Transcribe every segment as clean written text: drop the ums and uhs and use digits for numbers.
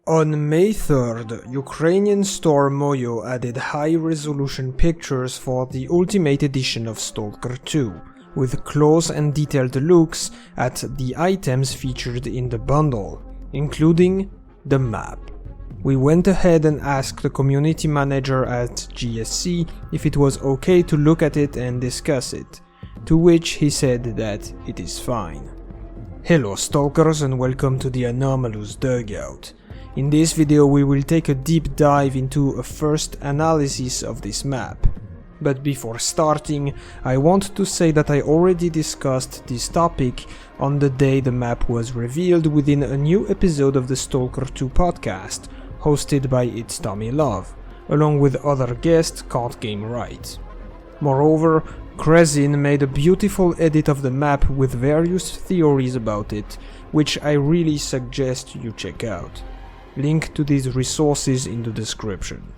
On May 3rd, Ukrainian store Moyo added high-resolution pictures for the Ultimate Edition of S.T.A.L.K.E.R 2, with close and detailed looks at the items featured in the bundle, including the map. We went ahead and asked the community manager at GSC if it was okay to look at it and discuss it, to which he said that it is fine. Hello stalkers and welcome to the Anomalous Dugout. In this video we will take a deep dive into a first analysis of this map. But before starting, I want to say that I already discussed this topic on the day the map was revealed within a new episode of the S.T.A.L.K.E.R 2 podcast, hosted by It's Tommy Love, along with other guest Can't Game Right. Moreover, Krezin made a beautiful edit of the map with various theories about it, which I really suggest you check out. Link to these resources in the description.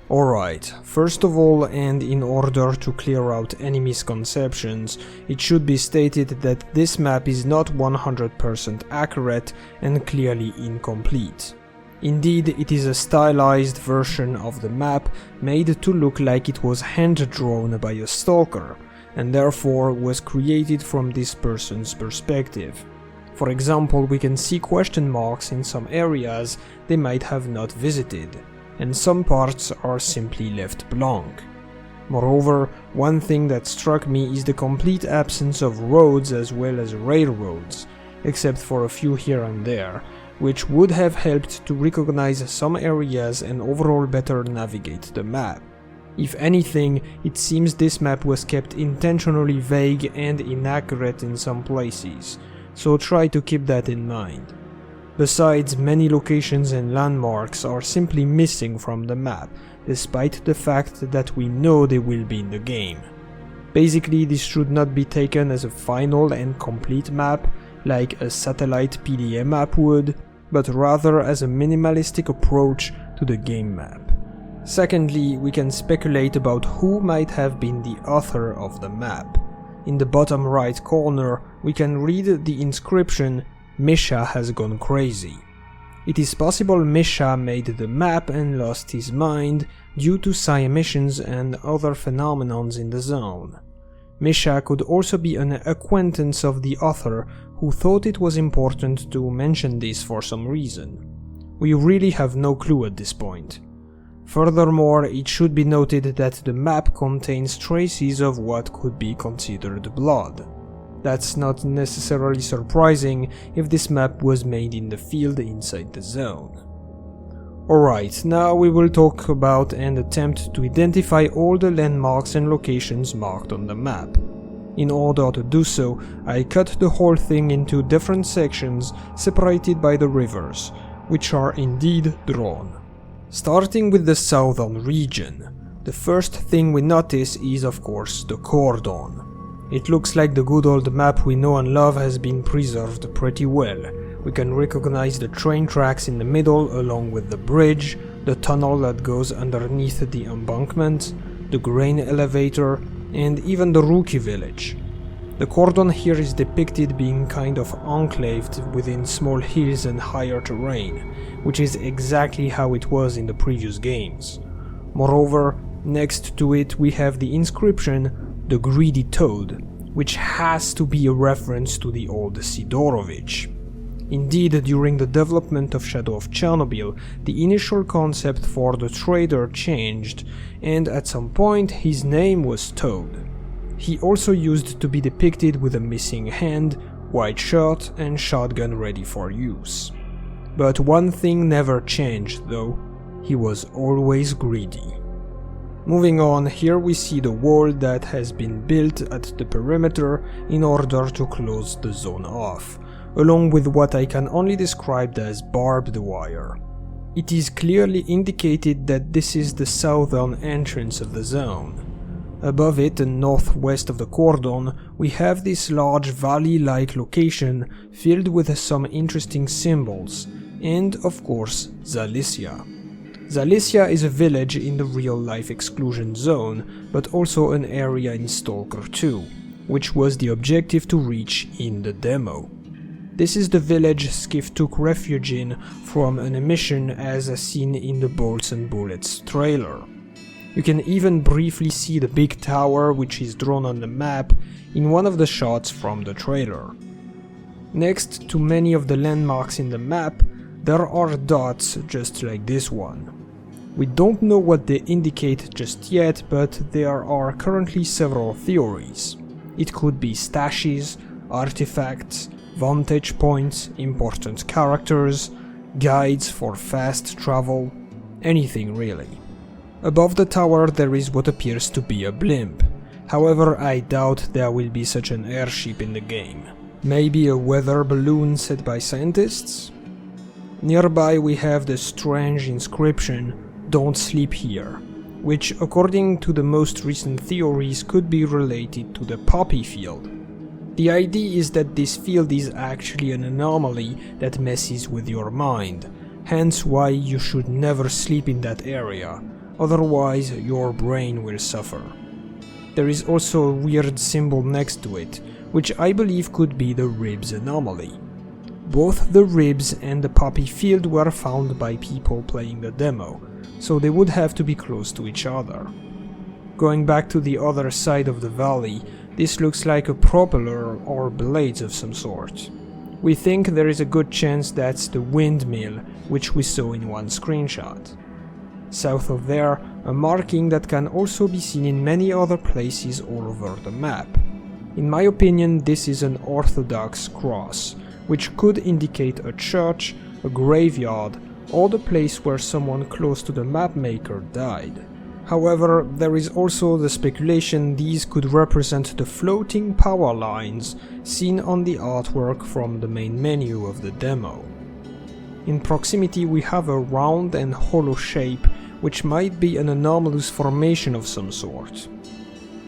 Alright, first of all, and in order to clear out any misconceptions, it should be stated that this map is not 100% accurate and clearly incomplete. Indeed, it is a stylized version of the map made to look like it was hand-drawn by a stalker, and therefore was created from this person's perspective. For example, we can see question marks in some areas they might have not visited, and some parts are simply left blank. Moreover, one thing that struck me is the complete absence of roads as well as railroads, except for a few here and there, which would have helped to recognize some areas and overall better navigate the map. If anything, it seems this map was kept intentionally vague and inaccurate in some places, so try to keep that in mind. Besides, many locations and landmarks are simply missing from the map, despite the fact that we know they will be in the game. Basically, this should not be taken as a final and complete map, like a satellite PDA map would, but rather as a minimalistic approach to the game map. Secondly, we can speculate about who might have been the author of the map. In the bottom right corner, we can read the inscription, "Misha has gone crazy." It is possible Misha made the map and lost his mind due to psi emissions and other phenomenons in the zone. Misha could also be an acquaintance of the author who thought it was important to mention this for some reason. We really have no clue at this point. Furthermore, it should be noted that the map contains traces of what could be considered blood. That's not necessarily surprising if this map was made in the field inside the zone. Alright, now we will talk about and attempt to identify all the landmarks and locations marked on the map. In order to do so, I cut the whole thing into different sections separated by the rivers, which are indeed drawn. Starting with the southern region, the first thing we notice is of course the cordon. It looks like the good old map we know and love has been preserved pretty well. We can recognize the train tracks in the middle along with the bridge, the tunnel that goes underneath the embankment, the grain elevator, and even the rookie village. The cordon here is depicted being kind of enclaved within small hills and higher terrain, which is exactly how it was in the previous games. Moreover, next to it we have the inscription, "The Greedy Toad," which has to be a reference to the old Sidorovich. Indeed, during the development of Shadow of Chornobyl, the initial concept for the trader changed, and at some point his name was Toad. He also used to be depicted with a missing hand, white shirt, and shotgun ready for use. But one thing never changed though, he was always greedy. Moving on, here we see the wall that has been built at the perimeter in order to close the zone off, along with what I can only describe as barbed wire. It is clearly indicated that this is the southern entrance of the zone. Above it and northwest of the cordon, we have this large valley-like location filled with some interesting symbols, and of course Zalicia. Zalicia is a village in the real-life exclusion zone, but also an area in S.T.A.L.K.E.R 2, which was the objective to reach in the demo. This is the village Skif took refuge in from an emission as seen in the Bolts and Bullets trailer. You can even briefly see the big tower which is drawn on the map in one of the shots from the trailer. Next to many of the landmarks in the map, there are dots just like this one. We don't know what they indicate just yet, but there are currently several theories. It could be stashes, artifacts, vantage points, important characters, guides for fast travel, anything really. Above the tower there is what appears to be a blimp. However, I doubt there will be such an airship in the game. Maybe a weather balloon set by scientists? Nearby we have the strange inscription, "Don't sleep here," which according to the most recent theories could be related to the poppy field. The idea is that this field is actually an anomaly that messes with your mind, hence why you should never sleep in that area, otherwise your brain will suffer. There is also a weird symbol next to it, which I believe could be the ribs anomaly. Both the ribs and the poppy field were found by people playing the demo, so they would have to be close to each other. Going back to the other side of the valley, this looks like a propeller or blades of some sort. We think there is a good chance that's the windmill, which we saw in one screenshot. South of there, a marking that can also be seen in many other places all over the map. In my opinion, this is an Orthodox cross, which could indicate a church, a graveyard, or the place where someone close to the mapmaker died. However, there is also the speculation these could represent the floating power lines seen on the artwork from the main menu of the demo. In proximity we have a round and hollow shape, which might be an anomalous formation of some sort.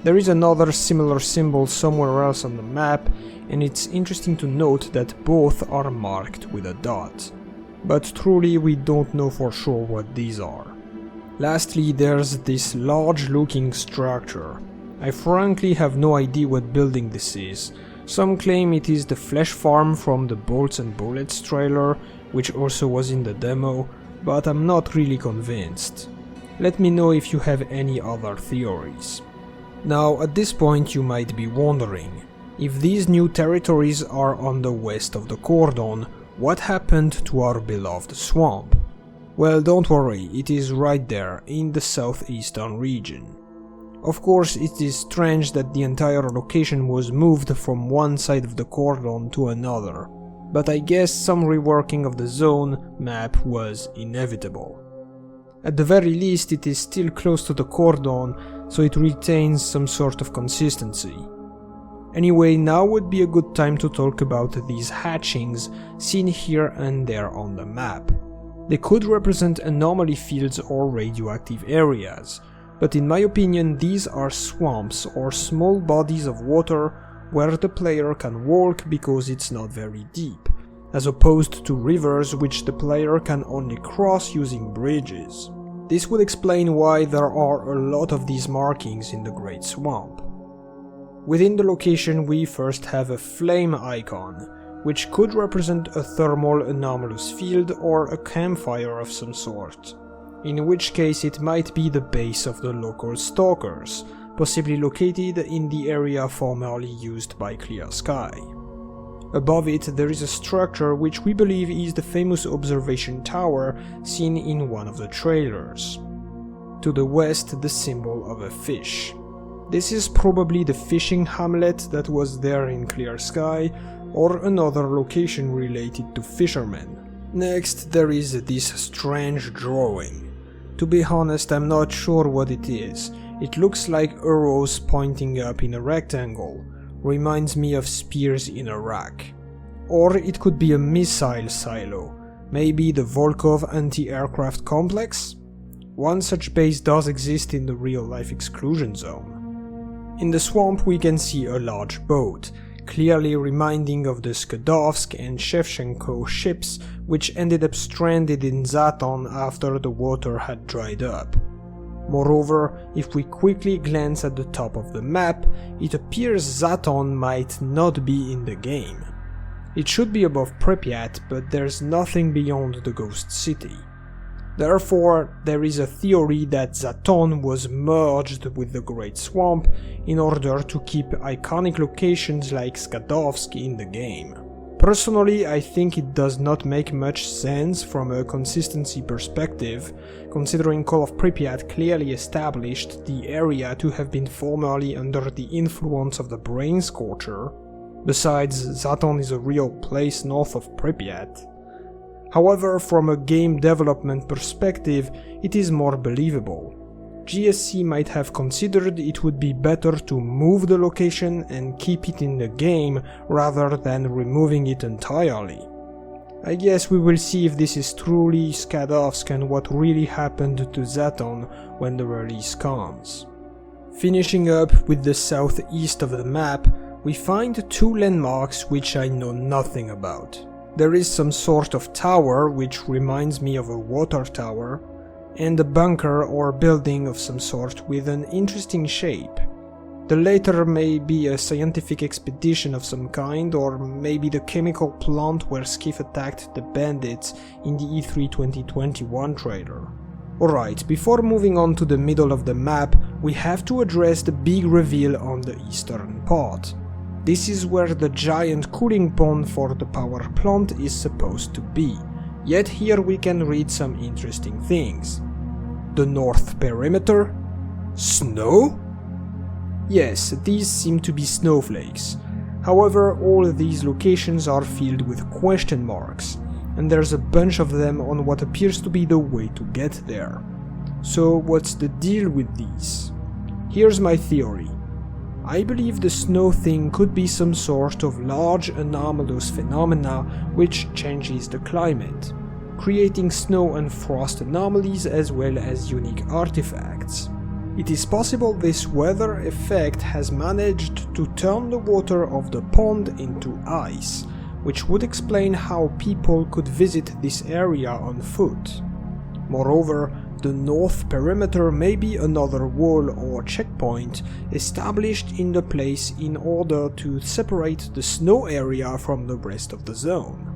There is another similar symbol somewhere else on the map, and it's interesting to note that both are marked with a dot. But truly we don't know for sure what these are. Lastly, there's this large looking structure. I frankly have no idea what building this is. Some claim it is the flesh farm from the Bolts and Bullets trailer, which also was in the demo, but I'm not really convinced. Let me know if you have any other theories. Now, at this point you might be wondering, if these new territories are on the west of the cordon, what happened to our beloved swamp? Well, don't worry, it is right there, in the southeastern region. Of course, it is strange that the entire location was moved from one side of the cordon to another, but I guess some reworking of the zone map was inevitable. At the very least, it is still close to the cordon, so it retains some sort of consistency. Anyway, now would be a good time to talk about these hatchings seen here and there on the map. They could represent anomaly fields or radioactive areas, but in my opinion these are swamps or small bodies of water where the player can walk because it's not very deep, as opposed to rivers which the player can only cross using bridges. This would explain why there are a lot of these markings in the Great Swamp. Within the location we first have a flame icon, which could represent a thermal anomalous field or a campfire of some sort, in which case it might be the base of the local stalkers, possibly located in the area formerly used by Clear Sky. Above it there is a structure which we believe is the famous observation tower seen in one of the trailers. To the west, the symbol of a fish. This is probably the fishing hamlet that was there in Clear Sky, or another location related to fishermen. Next, there is this strange drawing. To be honest, I'm not sure what it is. It looks like arrows pointing up in a rectangle. Reminds me of spears in Iraq. Or it could be a missile silo, maybe the Volkov anti-aircraft complex? One such base does exist in the real-life exclusion zone. In the swamp we can see a large boat, clearly reminding of the Skadovsk and Shevchenko ships which ended up stranded in Zaton after the water had dried up. Moreover, if we quickly glance at the top of the map, it appears Zaton might not be in the game. It should be above Pripyat, but there's nothing beyond the ghost city. Therefore, there is a theory that Zaton was merged with the Great Swamp in order to keep iconic locations like Skadovsk in the game. Personally, I think it does not make much sense from a consistency perspective, considering Call of Pripyat clearly established the area to have been formerly under the influence of the Brain Scorcher. Besides, Zaton is a real place north of Pripyat. However, from a game development perspective, it is more believable. GSC might have considered it would be better to move the location and keep it in the game rather than removing it entirely. I guess we will see if this is truly Skadovsk and what really happened to Zaton when the release comes. Finishing up with the southeast of the map, we find two landmarks which I know nothing about. There is some sort of tower which reminds me of a water tower, and a bunker or building of some sort with an interesting shape. The latter may be a scientific expedition of some kind, or maybe the chemical plant where Skif attacked the bandits in the E3 2021 trailer. Alright, before moving on to the middle of the map, we have to address the big reveal on the eastern part. This is where the giant cooling pond for the power plant is supposed to be, yet here we can read some interesting things. The north perimeter? Snow? Yes, these seem to be snowflakes. However, all these locations are filled with question marks, and there's a bunch of them on what appears to be the way to get there. So what's the deal with these? Here's my theory. I believe the snow thing could be some sort of large anomalous phenomena which changes the climate, creating snow and frost anomalies as well as unique artifacts. It is possible this weather effect has managed to turn the water of the pond into ice, which would explain how people could visit this area on foot. Moreover, the north perimeter may be another wall or checkpoint established in the place in order to separate the snow area from the rest of the zone.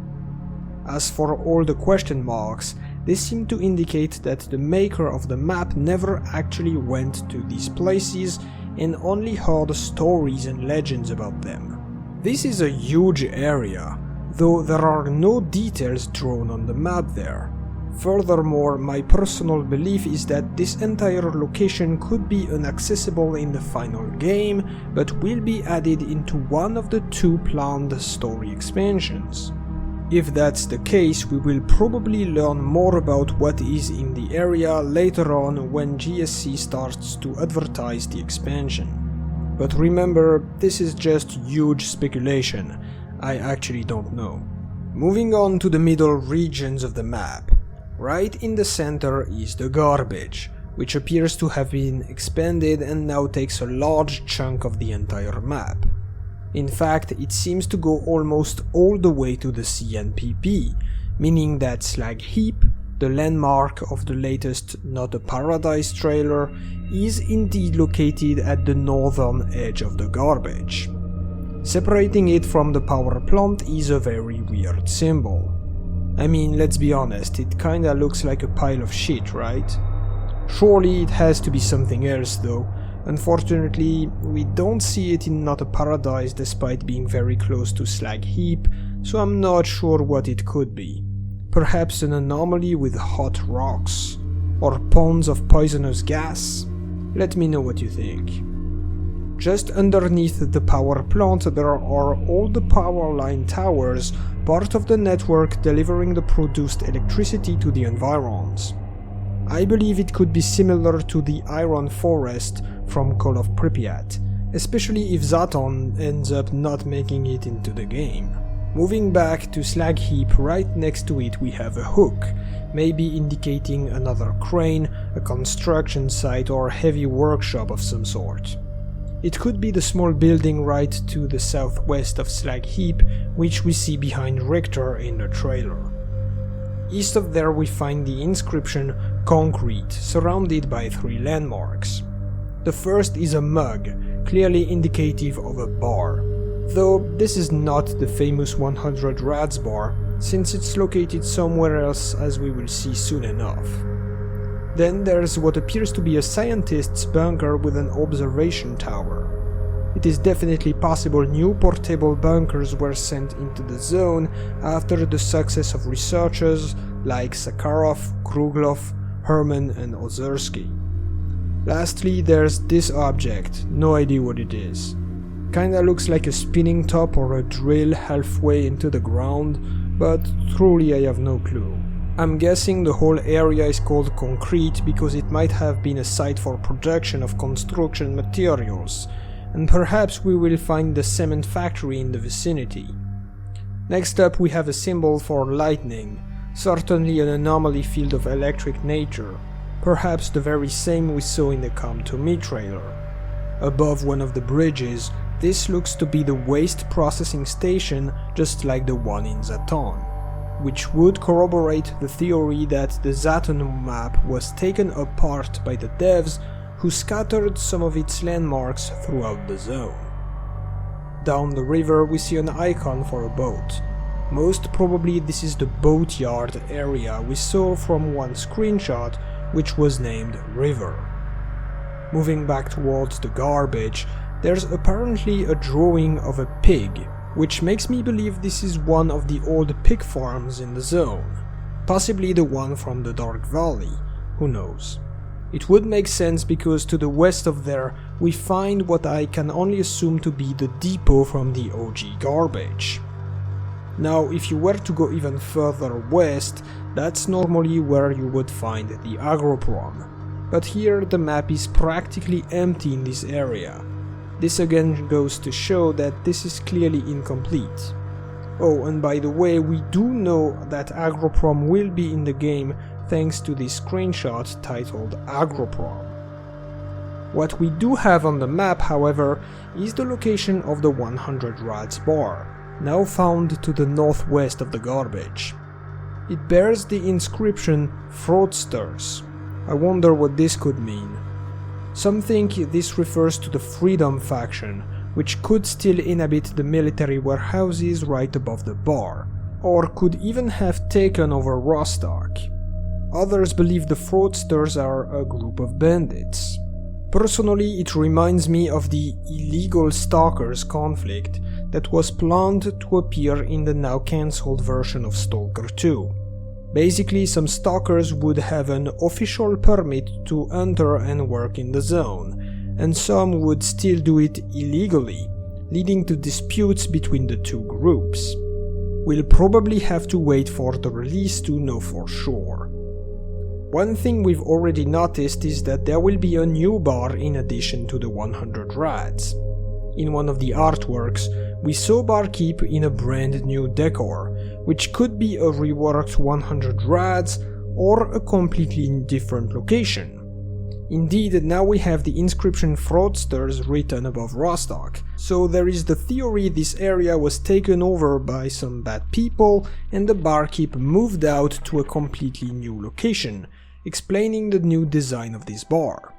As for all the question marks, they seem to indicate that the maker of the map never actually went to these places and only heard stories and legends about them. This is a huge area, though there are no details drawn on the map there. Furthermore, my personal belief is that this entire location could be inaccessible in the final game, but will be added into one of the two planned story expansions. If that's the case, we will probably learn more about what is in the area later on when GSC starts to advertise the expansion. But remember, this is just huge speculation, I actually don't know. Moving on to the middle regions of the map. Right in the center is the garbage, which appears to have been expanded and now takes a large chunk of the entire map. In fact, it seems to go almost all the way to the CNPP, meaning that Slag Heap, the landmark of the latest Not a Paradise trailer, is indeed located at the northern edge of the garbage. Separating it from the power plant is a very weird symbol. I mean, let's be honest, it kinda looks like a pile of shit, right? Surely it has to be something else though. Unfortunately, we don't see it in Not a Paradise despite being very close to Slag Heap, so I'm not sure what it could be. Perhaps an anomaly with hot rocks? Or ponds of poisonous gas? Let me know what you think. Just underneath the power plant there are all the power line towers, part of the network delivering the produced electricity to the environs. I believe it could be similar to the Iron Forest from Call of Pripyat, especially if Zaton ends up not making it into the game. Moving back to Slag Heap, right next to it we have a hook, maybe indicating another crane, a construction site or heavy workshop of some sort. It could be the small building right to the southwest of Slag Heap, which we see behind Richter in the trailer. East of there we find the inscription Concrete, surrounded by three landmarks. The first is a mug, clearly indicative of a bar. though this is not the famous 100 Rads bar, since it's located somewhere else, as we will see soon enough. Then there's what appears to be a scientist's bunker with an observation tower. It is definitely possible new portable bunkers were sent into the zone after the success of researchers like Sakharov, Kruglov, Herman and Ozersky. Lastly, there's this object, no idea what it is. Kinda looks like a spinning top or a drill halfway into the ground, but truly I have no clue. I'm guessing the whole area is called concrete because it might have been a site for production of construction materials, and perhaps we will find the cement factory in the vicinity. Next up we have a symbol for lightning, certainly an anomaly field of electric nature, perhaps the very same we saw in the Come To Me trailer. Above one of the bridges, this looks to be the waste processing station just like the one in Zaton, which would corroborate the theory that the Zaton map was taken apart by the devs who scattered some of its landmarks throughout the zone. Down the river we see an icon for a boat. Most probably this is the boatyard area we saw from one screenshot, which was named River. Moving back towards the garbage, there's apparently a drawing of a pig, which makes me believe this is one of the old pig farms in the zone. Possibly the one from the Dark Valley, who knows. It would make sense because to the west of there we find what I can only assume to be the depot from the OG garbage. Now if you were to go even further west, that's normally where you would find the Agroprom. But here the map is practically empty in this area. This again goes to show that this is clearly incomplete. Oh, and by the way, we do know that Agroprom will be in the game thanks to this screenshot titled Agroprom. What we do have on the map, however, is the location of the 100 Rads bar, now found to the northwest of the garbage. It bears the inscription Fraudsters. I wonder what this could mean. Some think this refers to the Freedom faction, which could still inhabit the military warehouses right above the bar, or could even have taken over Rostock. Others believe the Fraudsters are a group of bandits. Personally, it reminds me of the illegal stalkers conflict that was planned to appear in the now cancelled version of S.T.A.L.K.E.R 2. Basically, some stalkers would have an official permit to enter and work in the zone, and some would still do it illegally, leading to disputes between the two groups. We'll probably have to wait for the release to know for sure. One thing we've already noticed is that there will be a new bar in addition to the 100 Rads. In one of the artworks, we saw Barkeep in a brand new decor, which could be a reworked 100 Rads or a completely different location. Indeed, now we have the inscription Fraudsters written above Rostock, so there is the theory this area was taken over by some bad people and the Barkeep moved out to a completely new location, explaining the new design of this bar.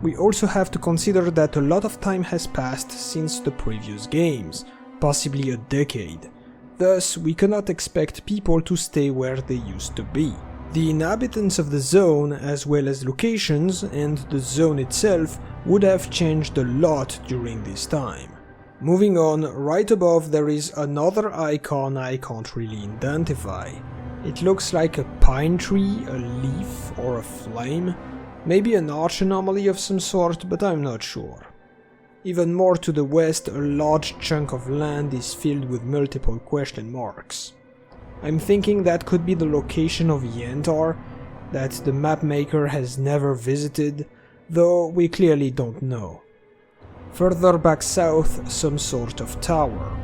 We also have to consider that a lot of time has passed since the previous games, possibly a decade. Thus, we cannot expect people to stay where they used to be. The inhabitants of the zone, as well as locations and the zone itself, would have changed a lot during this time. Moving on, right above there is another icon I can't really identify. It looks like a pine tree, a leaf, or a flame. Maybe an arch anomaly of some sort, but I'm not sure. Even more to the west, a large chunk of land is filled with multiple question marks. I'm thinking that could be the location of Yantar, that the mapmaker has never visited, though we clearly don't know. Further back south, some sort of tower.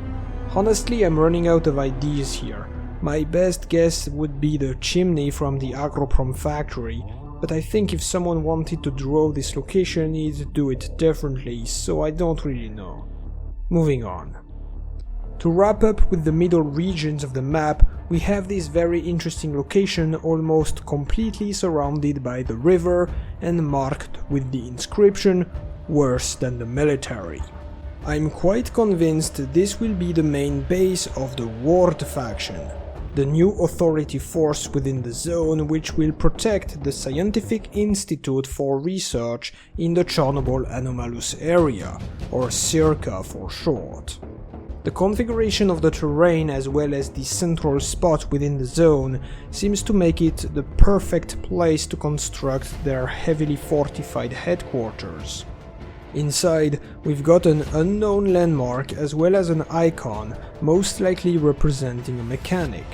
Honestly, I'm running out of ideas here. My best guess would be the chimney from the Agroprom factory, but I think if someone wanted to draw this location, he'd do it differently, so I don't really know. Moving on. To wrap up with the middle regions of the map, we have this very interesting location almost completely surrounded by the river and marked with the inscription "Worse than the military." I'm quite convinced this will be the main base of the Ward faction, the new authority force within the zone which will protect the Scientific Institute for Research in the Chornobyl Anomalous Area, or SIRCA for short. The configuration of the terrain as well as the central spot within the zone seems to make it the perfect place to construct their heavily fortified headquarters. Inside, we've got an unknown landmark as well as an icon, most likely representing a mechanic.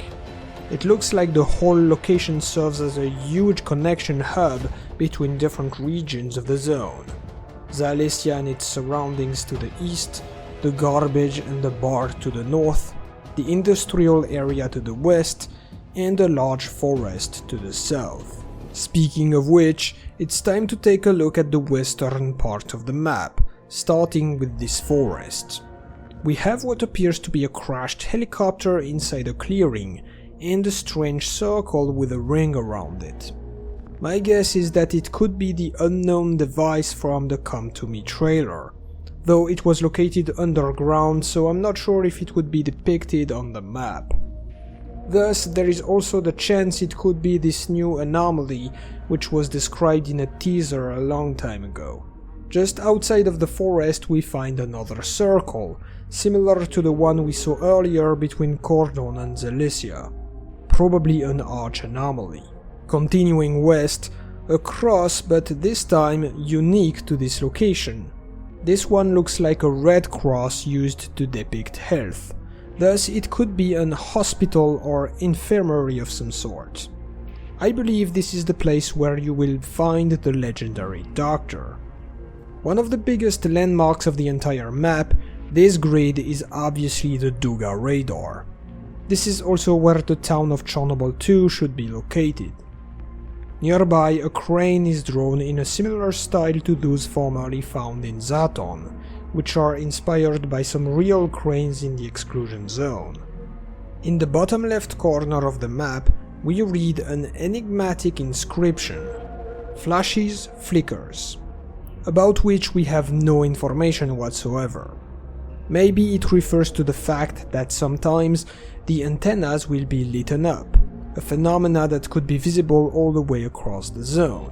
It looks like the whole location serves as a huge connection hub between different regions of the zone. Zalesia and its surroundings to the east, the garbage and the bar to the north, the industrial area to the west, and a large forest to the south. Speaking of which, it's time to take a look at the western part of the map, starting with this forest. We have what appears to be a crashed helicopter inside a clearing, and a strange circle with a ring around it. My guess is that it could be the unknown device from the Come To Me trailer, though it was located underground, so I'm not sure if it would be depicted on the map. Thus, there is also the chance it could be this new anomaly, which was described in a teaser a long time ago. Just outside of the forest we find another circle, similar to the one we saw earlier between Cordon and Zalesia. Probably an arch anomaly. Continuing west, a cross, but this time unique to this location. This one looks like a red cross used to depict health. Thus, it could be an hospital or infirmary of some sort. I believe this is the place where you will find the legendary doctor. One of the biggest landmarks of the entire map, this grid is obviously the Duga radar. This is also where the town of Chornobyl 2 should be located. Nearby, a crane is drawn in a similar style to those formerly found in Zaton, which are inspired by some real cranes in the exclusion zone. In the bottom left corner of the map, we read an enigmatic inscription, "Flashes, Flickers," about which we have no information whatsoever. Maybe it refers to the fact that sometimes the antennas will be lit up, a phenomena that could be visible all the way across the zone.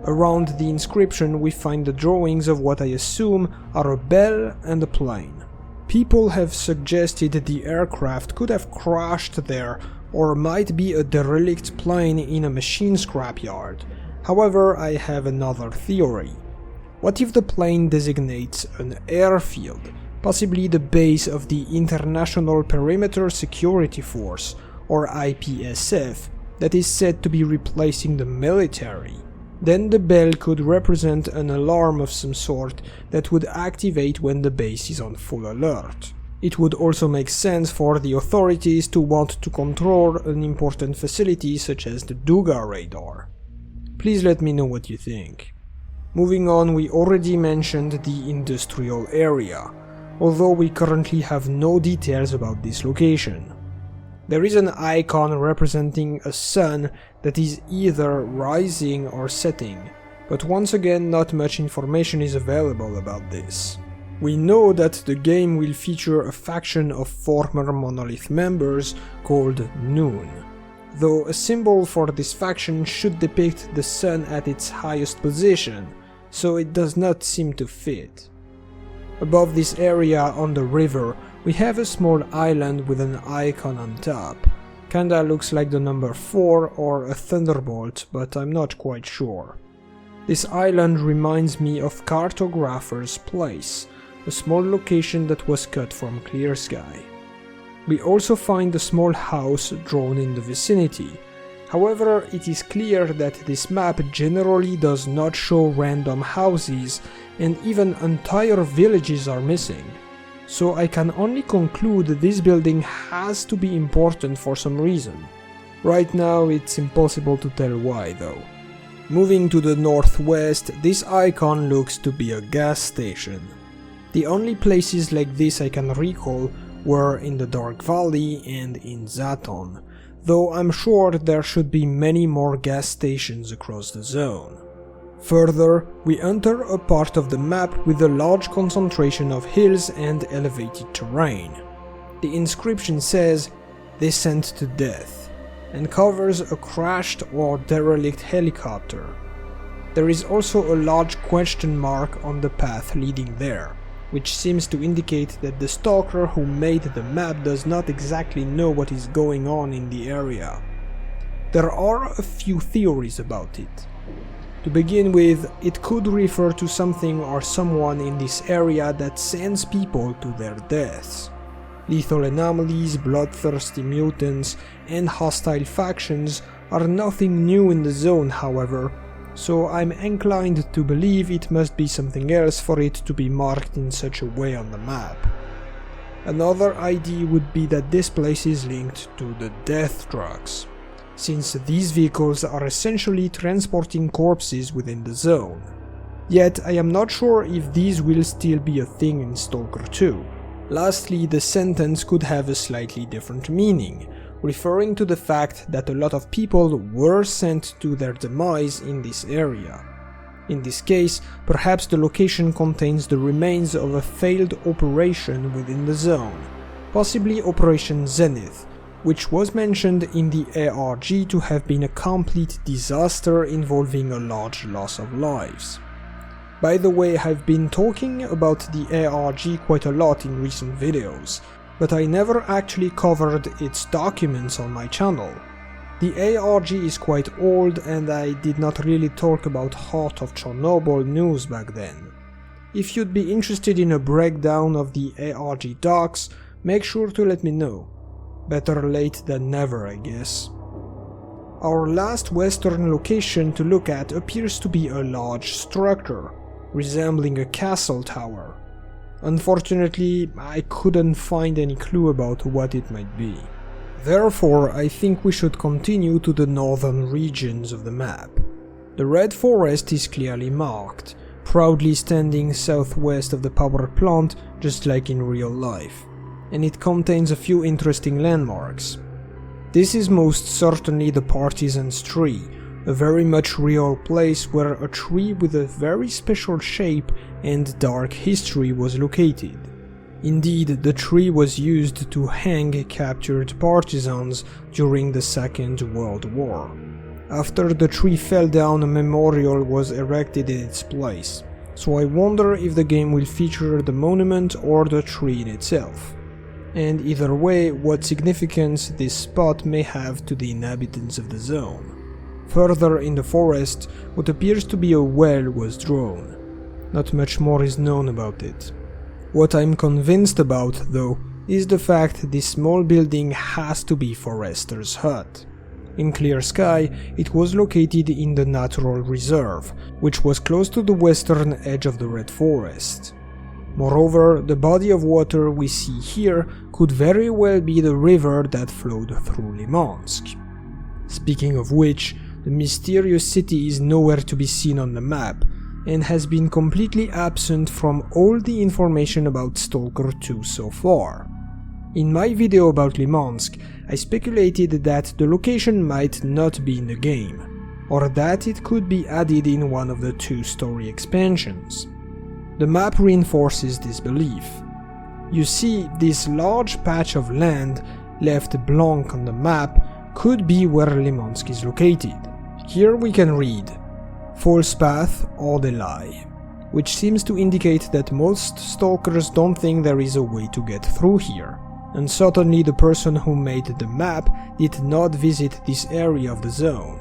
Around the inscription we find the drawings of what I assume are a bell and a plane. People have suggested the aircraft could have crashed there or might be a derelict plane in a machine scrapyard. However, I have another theory. What if the plane designates an airfield, possibly the base of the International Perimeter Security Force, or IPSF, that is said to be replacing the military? Then the bell could represent an alarm of some sort that would activate when the base is on full alert. It would also make sense for the authorities to want to control an important facility such as the Duga radar. Please let me know what you think. Moving on, we already mentioned the industrial area, although we currently have no details about this location. There is an icon representing a sun that is either rising or setting, but once again not much information is available about this. We know that the game will feature a faction of former Monolith members called Noon, though a symbol for this faction should depict the sun at its highest position, so it does not seem to fit. Above this area on the river, we have a small island with an icon on top. Kinda looks like the number 4 or a thunderbolt, but I'm not quite sure. This island reminds me of Cartographer's Place, a small location that was cut from Clear Sky. We also find a small house drawn in the vicinity. However, it is clear that this map generally does not show random houses, and even entire villages are missing. So I can only conclude this building has to be important for some reason. Right now it's impossible to tell why though. Moving to the northwest, this icon looks to be a gas station. The only places like this I can recall were in the Dark Valley and in Zaton, though I'm sure there should be many more gas stations across the zone. Further, we enter a part of the map with a large concentration of hills and elevated terrain. The inscription says, "Descent to Death," and covers a crashed or derelict helicopter. There is also a large question mark on the path leading there, which seems to indicate that the stalker who made the map does not exactly know what is going on in the area. There are a few theories about it. To begin with, it could refer to something or someone in this area that sends people to their deaths. Lethal anomalies, bloodthirsty mutants, and hostile factions are nothing new in the zone, however, so I'm inclined to believe it must be something else for it to be marked in such a way on the map. Another idea would be that this place is linked to the death trucks, since these vehicles are essentially transporting corpses within the zone. Yet I am not sure if these will still be a thing in S.T.A.L.K.E.R 2. Lastly, the sentence could have a slightly different meaning, referring to the fact that a lot of people were sent to their demise in this area. In this case, perhaps the location contains the remains of a failed operation within the zone, possibly Operation Zenith, which was mentioned in the ARG to have been a complete disaster involving a large loss of lives. By the way, I've been talking about the ARG quite a lot in recent videos, but I never actually covered its documents on my channel. The ARG is quite old and I did not really talk about Heart of Chernobyl news back then. If you'd be interested in a breakdown of the ARG docs, make sure to let me know. Better late than never, I guess. Our last western location to look at appears to be a large structure, resembling a castle tower. Unfortunately, I couldn't find any clue about what it might be. Therefore, I think we should continue to the northern regions of the map. The Red Forest is clearly marked, proudly standing southwest of the power plant, just like in real life, and it contains a few interesting landmarks. This is most certainly the Partisan's Tree, a very much real place where a tree with a very special shape and dark history was located. Indeed, the tree was used to hang captured partisans during the Second World War. After the tree fell down, a memorial was erected in its place, so I wonder if the game will feature the monument or the tree in itself. And either way, what significance this spot may have to the inhabitants of the zone. Further in the forest, what appears to be a well was drawn. Not much more is known about it. What I'm convinced about, though, is the fact this small building has to be Forester's hut. In clear sky, it was located in the natural reserve, which was close to the western edge of the Red Forest. Moreover, the body of water we see here could very well be the river that flowed through Limansk. Speaking of which, the mysterious city is nowhere to be seen on the map, and has been completely absent from all the information about S.T.A.L.K.E.R 2 so far. In my video about Limansk, I speculated that the location might not be in the game, or that it could be added in one of the 2 story expansions. The map reinforces this belief. You see, this large patch of land left blank on the map could be where Limansk is located. Here we can read, "False path or the lie," which seems to indicate that most stalkers don't think there is a way to get through here, and certainly the person who made the map did not visit this area of the zone.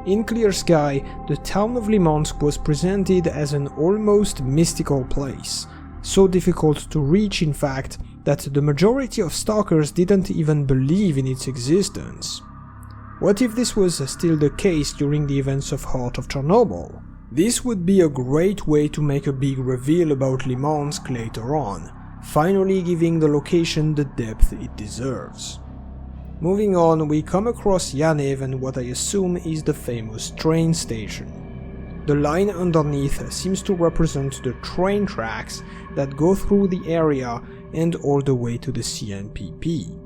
In clear sky, the town of Limansk was presented as an almost mystical place, so difficult to reach in fact that the majority of stalkers didn't even believe in its existence. What if this was still the case during the events of Heart of Chernobyl? This would be a great way to make a big reveal about Limansk later on, finally giving the location the depth it deserves. Moving on, we come across Yanev and what I assume is the famous train station. The line underneath seems to represent the train tracks that go through the area and all the way to the CNPP.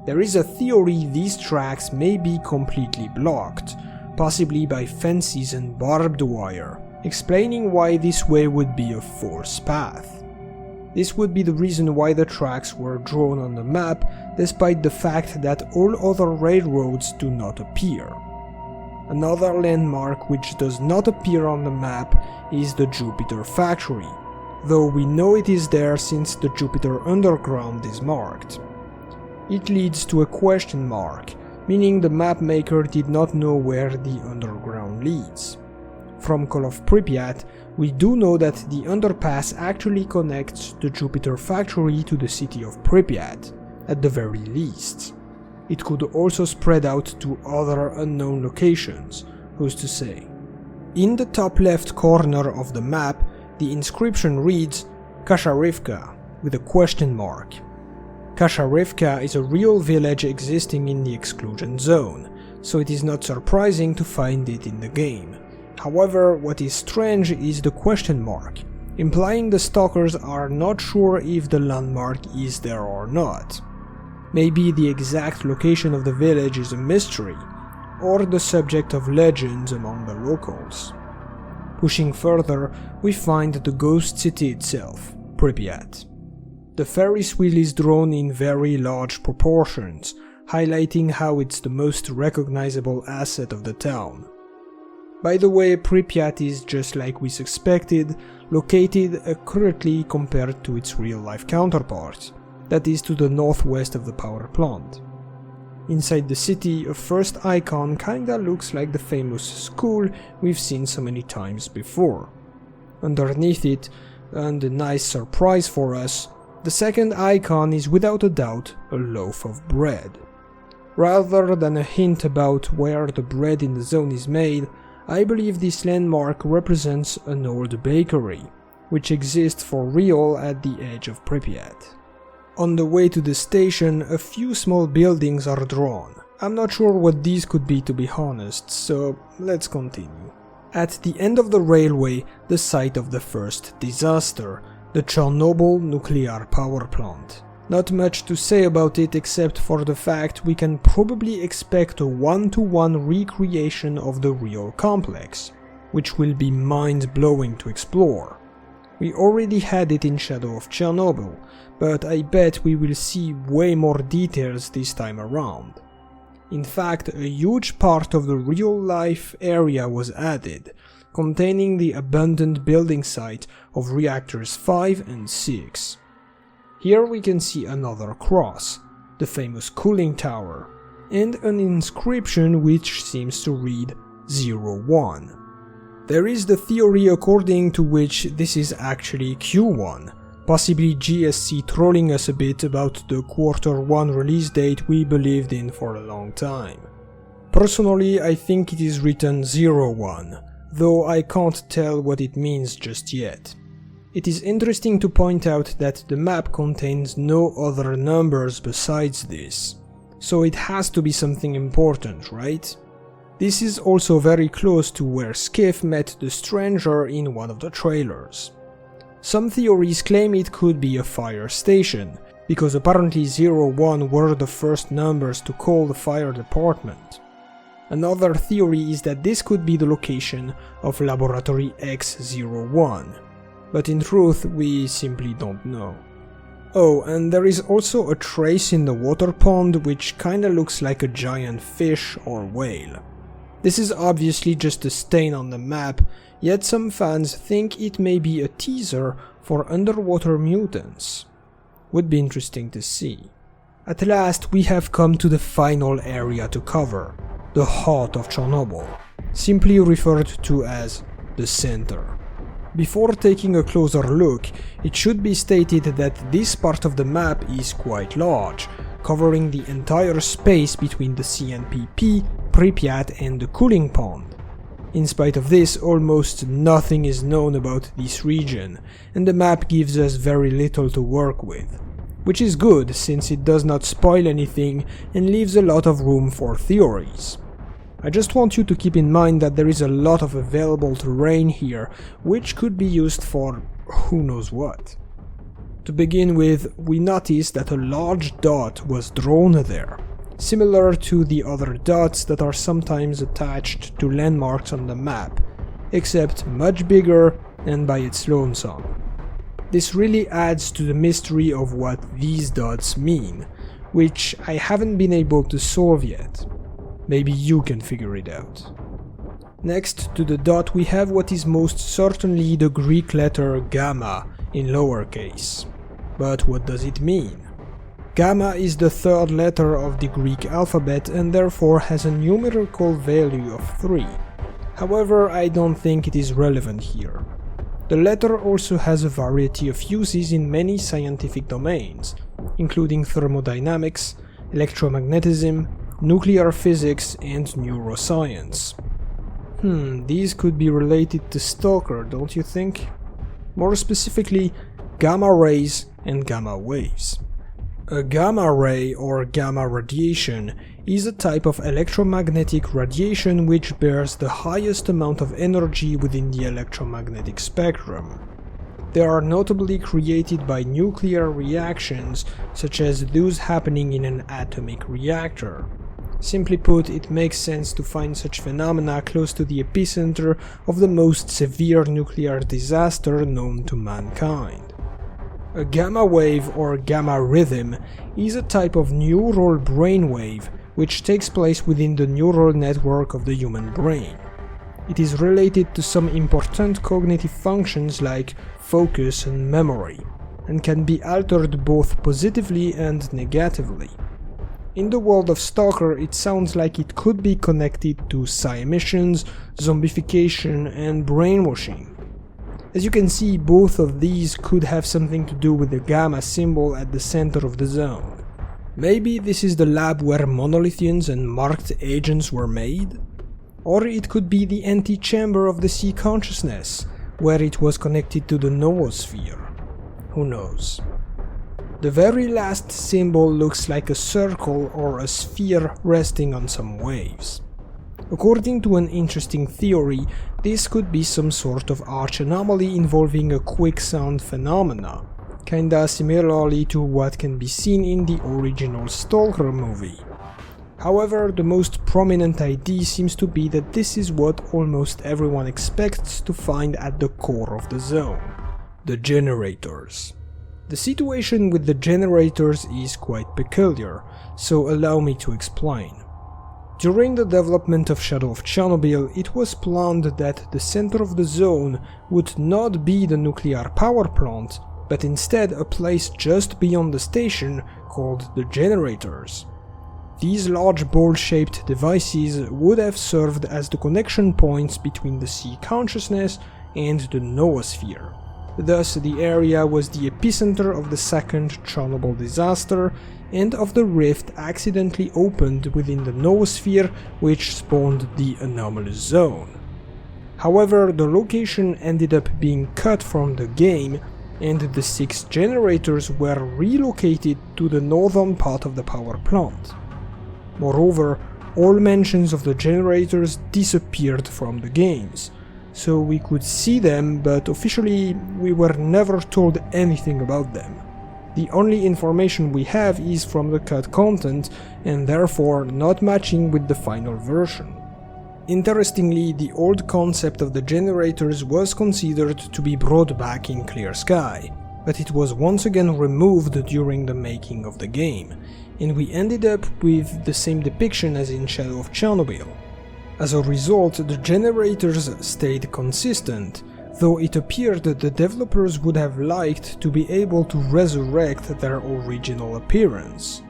There is a theory these tracks may be completely blocked, possibly by fences and barbed wire, explaining why this way would be a forced path. This would be the reason why the tracks were drawn on the map, despite the fact that all other railroads do not appear. Another landmark which does not appear on the map is the Jupiter factory, though we know it is there since the Jupiter underground is marked. It leads to a question mark, meaning the map maker did not know where the underground leads. From Call of Pripyat, we do know that the underpass actually connects the Jupiter factory to the city of Pripyat, at the very least. It could also spread out to other unknown locations, who's to say. In the top left corner of the map, the inscription reads Kasharivka with a question mark. Kasharivka is a real village existing in the exclusion zone, so it is not surprising to find it in the game. However, what is strange is the question mark, implying the stalkers are not sure if the landmark is there or not. Maybe the exact location of the village is a mystery, or the subject of legends among the locals. Pushing further, we find the ghost city itself, Pripyat. The Ferris wheel is drawn in very large proportions, highlighting how it's the most recognizable asset of the town. By the way, Pripyat is, just like we suspected, located accurately compared to its real-life counterpart, that is to the northwest of the power plant. Inside the city, a first icon kinda looks like the famous school we've seen so many times before. Underneath it, and a nice surprise for us, the second icon is without a doubt a loaf of bread. Rather than a hint about where the bread in the zone is made, I believe this landmark represents an old bakery, which exists for real at the edge of Pripyat. On the way to the station, a few small buildings are drawn. I'm not sure what these could be, to be honest, so let's continue. At the end of the railway, the site of the first disaster, the Chornobyl nuclear power plant. Not much to say about it except for the fact we can probably expect a one-to-one recreation of the real complex, which will be mind-blowing to explore. We already had it in Shadow of Chernobyl, but I bet we will see way more details this time around. In fact, a huge part of the real-life area was added, containing the abandoned building site of reactors 5 and 6. Here we can see another cross, the famous cooling tower, and an inscription which seems to read 01. There is the theory according to which this is actually Q1, possibly GSC trolling us a bit about the Q1 release date we believed in for a long time. Personally, I think it is written 01, though I can't tell what it means just yet. It is interesting to point out that the map contains no other numbers besides this, so it has to be something important, right? This is also very close to where Skif met the stranger in one of the trailers. Some theories claim it could be a fire station, because apparently 01 were the first numbers to call the fire department. Another theory is that this could be the location of Laboratory X01, but in truth we simply don't know. Oh, and there is also a trace in the water pond which kinda looks like a giant fish or whale. This is obviously just a stain on the map, yet some fans think it may be a teaser for underwater mutants. Would be interesting to see. At last we have come to the final area to cover, the heart of Chernobyl, simply referred to as the center. Before taking a closer look, it should be stated that this part of the map is quite large, covering the entire space between the CNPP, Pripyat and the cooling pond. In spite of this, almost nothing is known about this region, and the map gives us very little to work with, which is good since it does not spoil anything and leaves a lot of room for theories. I just want you to keep in mind that there is a lot of available terrain here, which could be used for who knows what. To begin with, we noticed that a large dot was drawn there, similar to the other dots that are sometimes attached to landmarks on the map, except much bigger and by its lonesome. This really adds to the mystery of what these dots mean, which I haven't been able to solve yet. Maybe you can figure it out. Next to the dot we have what is most certainly the Greek letter gamma in lowercase. But what does it mean? Gamma is the third letter of the Greek alphabet and therefore has a numerical value of 3. However, I don't think it is relevant here. The letter also has a variety of uses in many scientific domains, including thermodynamics, electromagnetism, nuclear physics, and neuroscience. These could be related to S.T.A.L.K.E.R, don't you think? More specifically, gamma rays and gamma waves. A gamma ray or gamma radiation is a type of electromagnetic radiation which bears the highest amount of energy within the electromagnetic spectrum. They are notably created by nuclear reactions, such as those happening in an atomic reactor. Simply put, it makes sense to find such phenomena close to the epicenter of the most severe nuclear disaster known to mankind. A gamma wave or gamma rhythm is a type of neural brainwave which takes place within the neural network of the human brain. It is related to some important cognitive functions like focus and memory, and can be altered both positively and negatively. In the world of S.T.A.L.K.E.R, it sounds like it could be connected to psi emissions, zombification, and brainwashing. As you can see, both of these could have something to do with the gamma symbol at the center of the zone. Maybe this is the lab where monolithians and marked agents were made? Or it could be the antechamber of the sea consciousness, where it was connected to the noosphere. Who knows? The very last symbol looks like a circle or a sphere resting on some waves. According to an interesting theory, this could be some sort of arch anomaly involving a quicksand phenomena, kinda similarly to what can be seen in the original S.T.A.L.K.E.R movie. However, the most prominent idea seems to be that this is what almost everyone expects to find at the core of the zone: the generators. The situation with the generators is quite peculiar, so allow me to explain. During the development of Shadow of Chernobyl, it was planned that the center of the zone would not be the nuclear power plant, but instead a place just beyond the station called the generators. These large ball-shaped devices would have served as the connection points between the sea consciousness and the noosphere. Thus, the area was the epicenter of the second Chernobyl disaster and of the rift accidentally opened within the noosphere which spawned the anomalous zone. However, the location ended up being cut from the game, and the 6 generators were relocated to the northern part of the power plant. Moreover, all mentions of the generators disappeared from the games, so we could see them, but officially we were never told anything about them. The only information we have is from the cut content, and therefore not matching with the final version. Interestingly, the old concept of the generators was considered to be brought back in Clear Sky, but it was once again removed during the making of the game, and we ended up with the same depiction as in Shadow of Chernobyl. As a result, the generators stayed consistent, though it appeared that the developers would have liked to be able to resurrect their original appearance.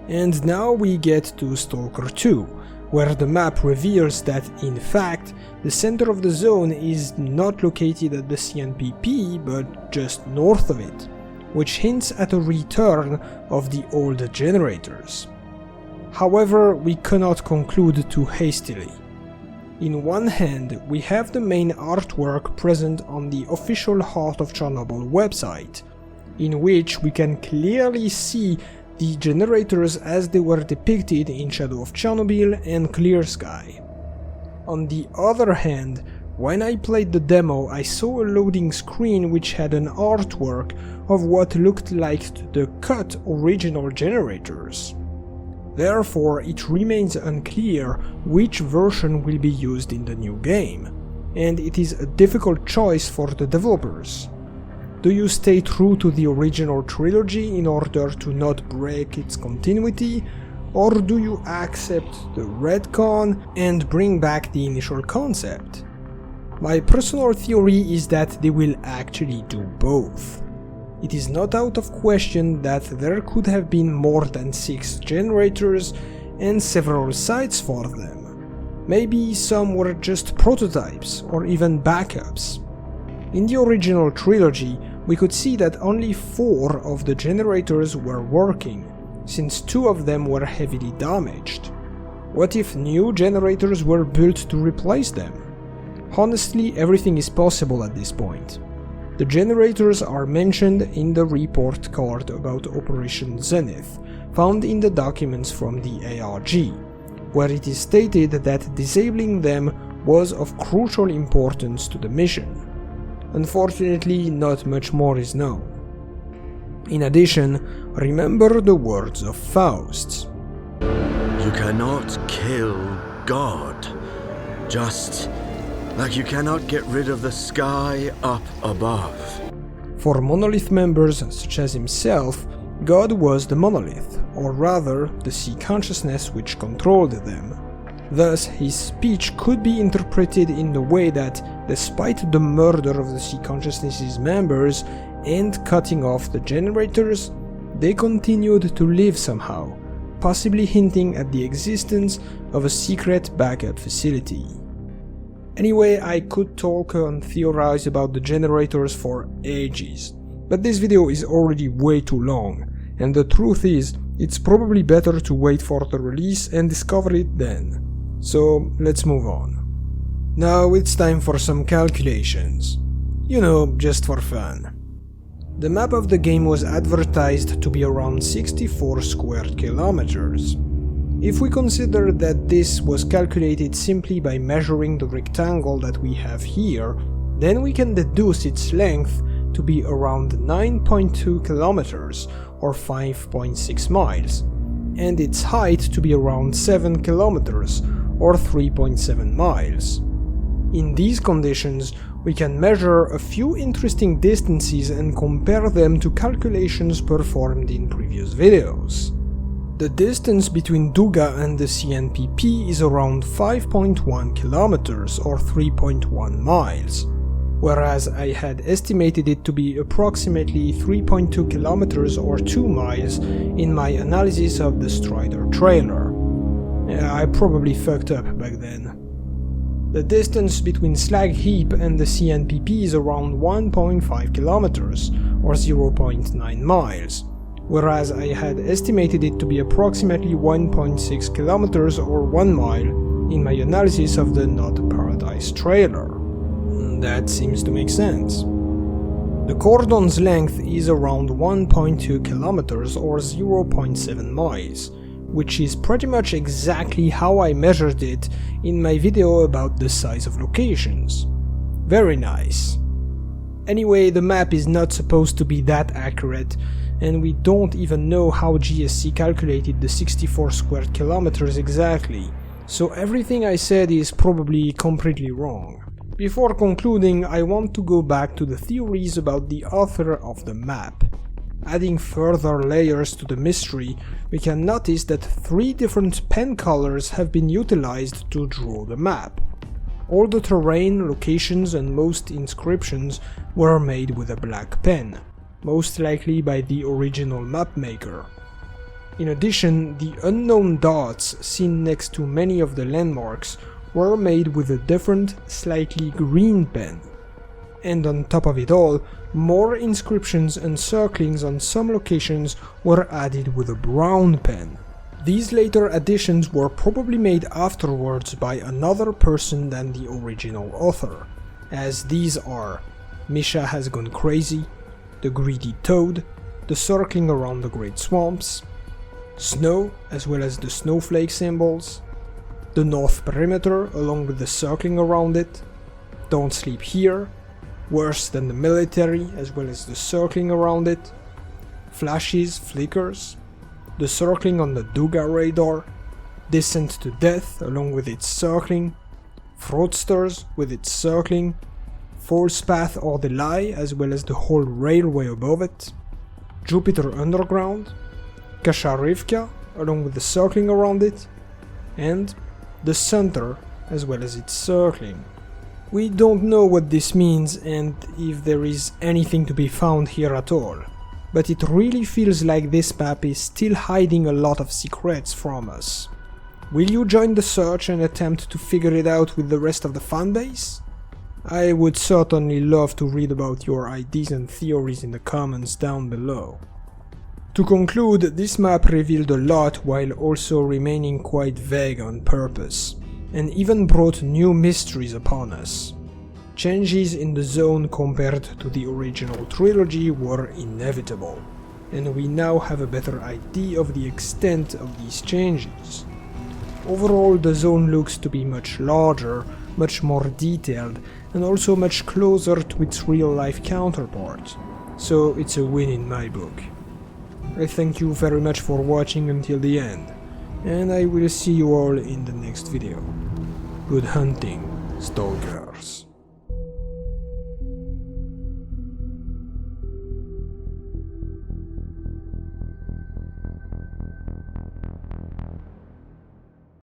And now we get to S.T.A.L.K.E.R 2, where the map reveals that, in fact, the center of the zone is not located at the CNPP, but just north of it, which hints at a return of the old generators. However, we cannot conclude too hastily. In one hand, we have the main artwork present on the official Heart of Chernobyl website, in which we can clearly see the generators as they were depicted in Shadow of Chernobyl and Clear Sky. On the other hand, when I played the demo, I saw a loading screen which had an artwork of what looked like the cut original generators. Therefore, it remains unclear which version will be used in the new game, and it is a difficult choice for the developers. Do you stay true to the original trilogy in order to not break its continuity, or do you accept the retcon and bring back the initial concept? My personal theory is that they will actually do both. It is not out of question that there could have been more than 6 generators and several sites for them. Maybe some were just prototypes or even backups. In the original trilogy, we could see that only 4 of the generators were working, since 2 of them were heavily damaged. What if new generators were built to replace them? Honestly, everything is possible at this point. The generators are mentioned in the report card about Operation Zenith, found in the documents from the ARG, where it is stated that disabling them was of crucial importance to the mission. Unfortunately, not much more is known. In addition, remember the words of Faust. You cannot kill God, just like you cannot get rid of the sky up above. For Monolith members such as himself, God was the monolith, or rather, the sea consciousness which controlled them. Thus, his speech could be interpreted in the way that, despite the murder of the sea consciousness's members and cutting off the generators, they continued to live somehow, possibly hinting at the existence of a secret backup facility. Anyway, I could talk and theorize about the generators for ages, but this video is already way too long, and the truth is, it's probably better to wait for the release and discover it then. So let's move on. Now it's time for some calculations. You know, just for fun. The map of the game was advertised to be around 64 square kilometers. If we consider that this was calculated simply by measuring the rectangle that we have here, then we can deduce its length to be around 9.2 kilometers or 5.6 miles, and its height to be around 7 kilometers or 3.7 miles. In these conditions, we can measure a few interesting distances and compare them to calculations performed in previous videos. The distance between Duga and the CNPP is around 5.1 kilometers or 3.1 miles, whereas I had estimated it to be approximately 3.2 kilometers or 2 miles in my analysis of the Strider trailer. Yeah, I probably fucked up back then. The distance between Slag Heap and the CNPP is around 1.5 kilometers or 0.9 miles, whereas I had estimated it to be approximately 1.6 kilometers or 1 mile in my analysis of the Not Paradise trailer. That seems to make sense. The cordon's length is around 1.2 kilometers or 0.7 miles, which is pretty much exactly how I measured it in my video about the size of locations. Very nice. Anyway, the map is not supposed to be that accurate, and we don't even know how GSC calculated the 64 square kilometers exactly, so everything I said is probably completely wrong. Before concluding, I want to go back to the theories about the author of the map. Adding further layers to the mystery, we can notice that 3 different pen colors have been utilized to draw the map. All the terrain, locations and most inscriptions were made with a black pen, most likely by the original map maker. In addition, the unknown dots seen next to many of the landmarks were made with a different, slightly green pen. And on top of it all, more inscriptions and circlings on some locations were added with a brown pen. These later additions were probably made afterwards by another person than the original author, as these are Misha Has Gone Crazy, the Greedy Toad, the circling around the Great Swamps, snow as well as the snowflake symbols, the North Perimeter along with the circling around it, Don't Sleep Here, Worse Than the Military as well as the circling around it, flashes, flickers, the circling on the Duga radar, Descent to Death along with its circling, Fraudsters with its circling, False Path or the Lie as well as the whole railway above it, Jupiter Underground, Kasharivka along with the circling around it, and the center as well as its circling. We don't know what this means and if there is anything to be found here at all, but it really feels like this map is still hiding a lot of secrets from us. Will you join the search and attempt to figure it out with the rest of the fanbase? I would certainly love to read about your ideas and theories in the comments down below. To conclude, this map revealed a lot while also remaining quite vague on purpose, and even brought new mysteries upon us. Changes in the zone compared to the original trilogy were inevitable, and we now have a better idea of the extent of these changes. Overall, the zone looks to be much larger, much more detailed, and also much closer to its real-life counterpart, so it's a win in my book. I thank you very much for watching until the end, and I will see you all in the next video. Good hunting, Stalker.